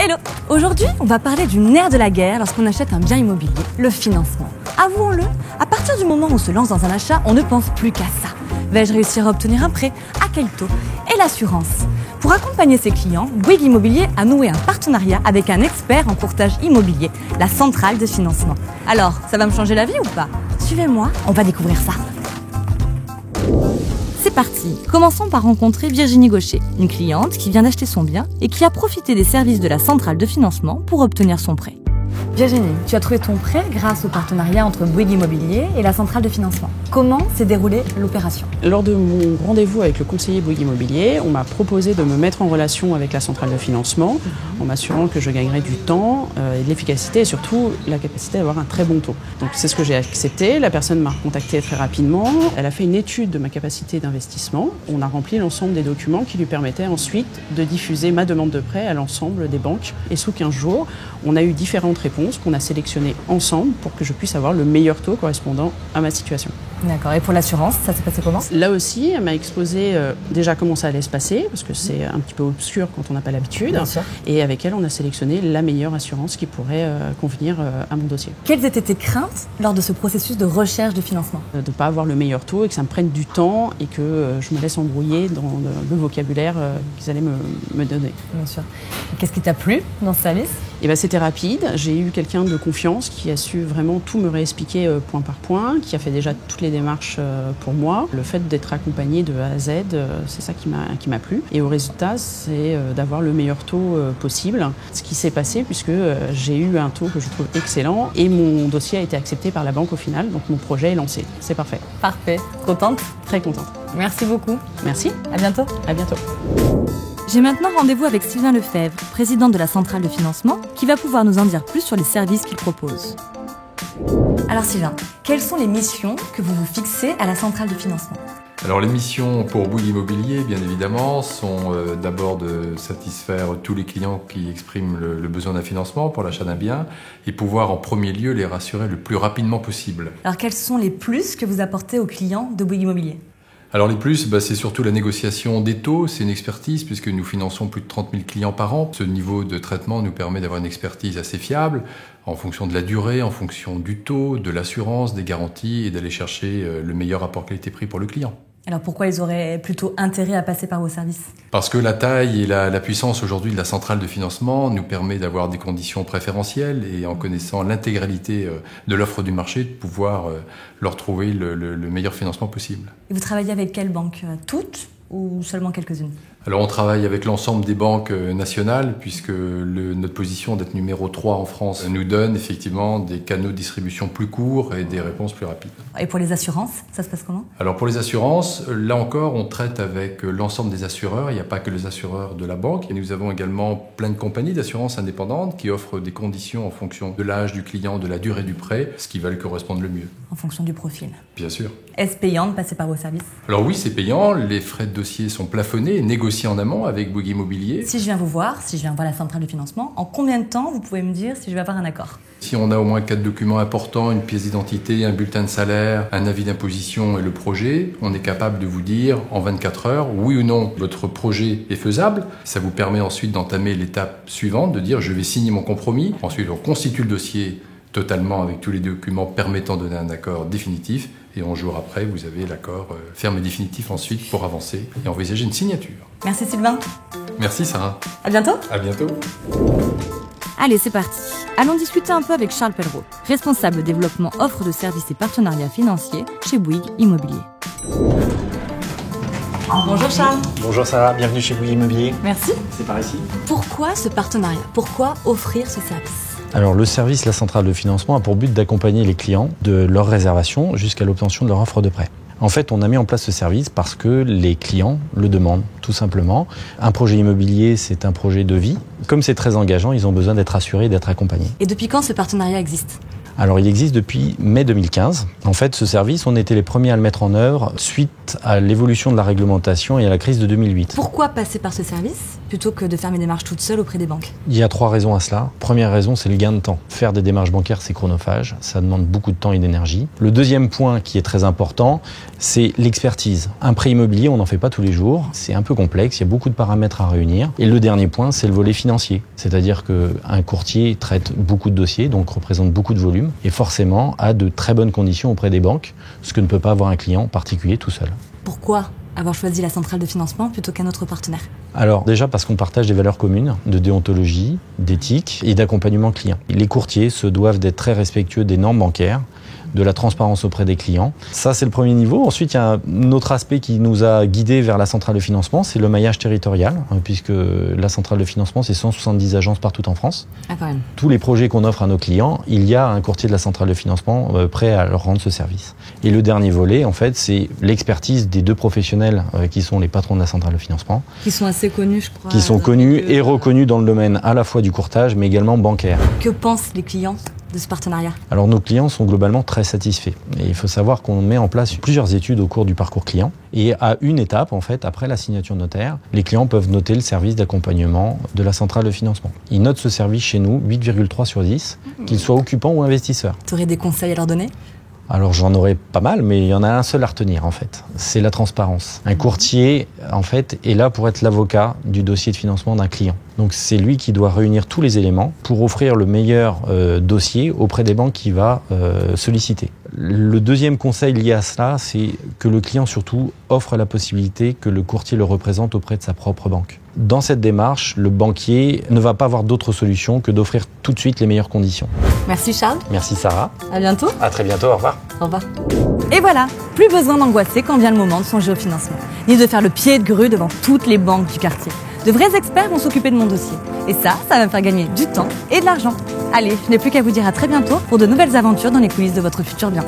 Hello! Aujourd'hui, on va parler du nerf de la guerre lorsqu'on achète un bien immobilier, le financement. Avouons-le, à partir du moment où on se lance dans un achat, on ne pense plus qu'à ça. Vais-je réussir à obtenir un prêt? À quel taux? Et l'assurance? Pour accompagner ses clients, Bouygues Immobilier a noué un partenariat avec un expert en courtage immobilier, la centrale de financement. Alors, ça va me changer la vie ou pas? Suivez-moi, on va découvrir ça. C'est parti. Commençons par rencontrer Virginie Gaucher, une cliente qui vient d'acheter son bien et qui a profité des services de la centrale de financement pour obtenir son prêt. Virginie, tu as trouvé ton prêt grâce au partenariat entre Bouygues Immobilier et la centrale de financement. Comment s'est déroulée l'opération? Lors de mon rendez-vous avec le conseiller Bouygues Immobilier, on m'a proposé de me mettre en relation avec la centrale de financement en m'assurant que je gagnerais du temps et de l'efficacité et surtout la capacité d'avoir un très bon taux. Donc c'est ce que j'ai accepté. La personne m'a recontacté très rapidement. Elle a fait une étude de ma capacité d'investissement. On a rempli l'ensemble des documents qui lui permettaient ensuite de diffuser ma demande de prêt à l'ensemble des banques. Et sous 15 jours, on a eu différentes réponses qu'on a sélectionnées ensemble pour que je puisse avoir le meilleur taux correspondant à ma situation. D'accord. Et pour l'assurance, ça s'est passé comment? Là aussi, elle m'a exposé déjà comment ça allait se passer, parce que c'est un petit peu obscur quand on n'a pas l'habitude. Bien sûr. Et avec elle, on a sélectionné la meilleure assurance qui pourrait convenir à mon dossier. Quelles étaient tes craintes lors de ce processus de recherche de financement? De ne pas avoir le meilleur taux et que ça me prenne du temps et que je me laisse embrouiller dans le vocabulaire qu'ils allaient me donner. Bien sûr. Qu'est-ce qui t'a plu dans ce service? Et c'était rapide. J'ai eu quelqu'un de confiance qui a su vraiment tout me réexpliquer point par point, qui a fait déjà toutes les démarches pour moi. Le fait d'être accompagné de A à Z, c'est ça qui m'a plu. Et au résultat, c'est d'avoir le meilleur taux possible. Ce qui s'est passé puisque j'ai eu un taux que je trouve excellent et mon dossier a été accepté par la banque au final. Donc mon projet est lancé. C'est parfait. Parfait. Contente? Très contente. Merci beaucoup. Merci. À bientôt. À bientôt. J'ai maintenant rendez-vous avec Sylvain Lefebvre, président de la centrale de financement, qui va pouvoir nous en dire plus sur les services qu'il propose. Alors Sylvain, quelles sont les missions que vous vous fixez à la centrale de financement? Alors les missions pour Bouygues Immobilier, bien évidemment, sont d'abord de satisfaire tous les clients qui expriment le besoin d'un financement pour l'achat d'un bien et pouvoir en premier lieu les rassurer le plus rapidement possible. Alors quels sont les plus que vous apportez aux clients de Bouygues Immobilier? Alors les plus, c'est surtout la négociation des taux, c'est une expertise puisque nous finançons plus de 30 000 clients par an. Ce niveau de traitement nous permet d'avoir une expertise assez fiable en fonction de la durée, en fonction du taux, de l'assurance, des garanties et d'aller chercher le meilleur rapport qualité-prix pour le client. Alors pourquoi ils auraient plutôt intérêt à passer par vos services? Parce que la taille et la puissance aujourd'hui de la centrale de financement nous permet d'avoir des conditions préférentielles et en connaissant l'intégralité de l'offre du marché, de pouvoir leur trouver le meilleur financement possible. Et vous travaillez avec quelles banques? Toutes ou seulement quelques-unes? Alors on travaille avec l'ensemble des banques nationales puisque notre position d'être numéro 3 en France nous donne effectivement des canaux de distribution plus courts et des réponses plus rapides. Et pour les assurances, ça se passe comment? Alors pour les assurances, là encore on traite avec l'ensemble des assureurs, il n'y a pas que les assureurs de la banque. Et nous avons également plein de compagnies d'assurance indépendantes qui offrent des conditions en fonction de l'âge du client, de la durée du prêt, ce qui va lui correspondre le mieux. En fonction du profil. Bien sûr. Est-ce payant de passer par vos services? Alors oui, c'est payant, les frais de dossier sont plafonnés et négociés en amont avec Bouygues Immobilier. Si je viens vous voir, si je viens voir la centrale de financement, en combien de temps vous pouvez me dire si je vais avoir un accord? Si on a au moins 4 documents importants, une pièce d'identité, un bulletin de salaire, un avis d'imposition et le projet, on est capable de vous dire en 24 heures, oui ou non, votre projet est faisable. Ça vous permet ensuite d'entamer l'étape suivante, de dire je vais signer mon compromis. Ensuite, on constitue le dossier totalement avec tous les documents permettant de donner un accord définitif. Et 11 jours après, vous avez l'accord ferme et définitif ensuite pour avancer et envisager une signature. Merci Sylvain. Merci Sarah. À bientôt. À bientôt. Allez, c'est parti. Allons discuter un peu avec Charles Pellereau, responsable développement offre de services et partenariats financiers chez Bouygues Immobilier. Bonjour Charles. Bonjour Sarah, bienvenue chez Bouygues Immobilier. Merci. C'est par ici. Pourquoi ce partenariat? Pourquoi offrir ce service? Alors le service La Centrale de Financement a pour but d'accompagner les clients de leur réservation jusqu'à l'obtention de leur offre de prêt. En fait, on a mis en place ce service parce que les clients le demandent, tout simplement. Un projet immobilier, c'est un projet de vie. Comme c'est très engageant, ils ont besoin d'être assurés et d'être accompagnés. Et depuis quand ce partenariat existe? Alors, il existe depuis mai 2015. En fait, ce service, on était les premiers à le mettre en œuvre suite à l'évolution de la réglementation et à la crise de 2008. Pourquoi passer par ce service? plutôt que de faire mes démarches toute seule auprès des banques? Il y a 3 raisons à cela. Première raison, c'est le gain de temps. Faire des démarches bancaires, c'est chronophage, ça demande beaucoup de temps et d'énergie. Le deuxième point qui est très important, c'est l'expertise. Un prêt immobilier, on n'en fait pas tous les jours, c'est un peu complexe, il y a beaucoup de paramètres à réunir. Et le dernier point, c'est le volet financier. C'est-à-dire qu'un courtier traite beaucoup de dossiers, donc représente beaucoup de volume, et forcément a de très bonnes conditions auprès des banques, ce que ne peut pas avoir un client particulier tout seul. Pourquoi avoir choisi la centrale de financement plutôt qu'un autre partenaire? Alors déjà parce qu'on partage des valeurs communes de déontologie, d'éthique et d'accompagnement client. Les courtiers se doivent d'être très respectueux des normes bancaires, de la transparence auprès des clients. Ça, c'est le premier niveau. Ensuite, il y a un autre aspect qui nous a guidés vers la centrale de financement, c'est le maillage territorial, puisque la centrale de financement, c'est 170 agences partout en France. Ah, quand même. Tous les projets qu'on offre à nos clients, il y a un courtier de la centrale de financement prêt à leur rendre ce service. Et le dernier volet, en fait, c'est l'expertise des 2 professionnels qui sont les patrons de la centrale de financement. Qui sont assez connus, je crois. Qui sont connus et reconnus dans le domaine à la fois du courtage, mais également bancaire. Que pensent les clients de ce partenariat? Alors nos clients sont globalement très satisfaits. Et il faut savoir qu'on met en place plusieurs études au cours du parcours client. Et à une étape, en fait, après la signature notaire, les clients peuvent noter le service d'accompagnement de la centrale de financement. Ils notent ce service chez nous 8,3 sur 10, qu'ils soient occupants ou investisseurs. Tu aurais des conseils à leur donner? Alors j'en aurais pas mal, mais il y en a un seul à retenir en fait, c'est la transparence. Un courtier en fait est là pour être l'avocat du dossier de financement d'un client. Donc c'est lui qui doit réunir tous les éléments pour offrir le meilleur dossier auprès des banques qu'il va solliciter. Le deuxième conseil lié à cela, c'est que le client surtout offre la possibilité que le courtier le représente auprès de sa propre banque. Dans cette démarche, le banquier ne va pas avoir d'autre solution que d'offrir tout de suite les meilleures conditions. Merci Charles. Merci Sarah. À bientôt. À très bientôt, au revoir. Au revoir. Et voilà, plus besoin d'angoisser quand vient le moment de songer au financement, ni de faire le pied de grue devant toutes les banques du quartier. De vrais experts vont s'occuper de mon dossier. Et ça va me faire gagner du temps et de l'argent. Allez, je n'ai plus qu'à vous dire à très bientôt pour de nouvelles aventures dans les coulisses de votre futur bien.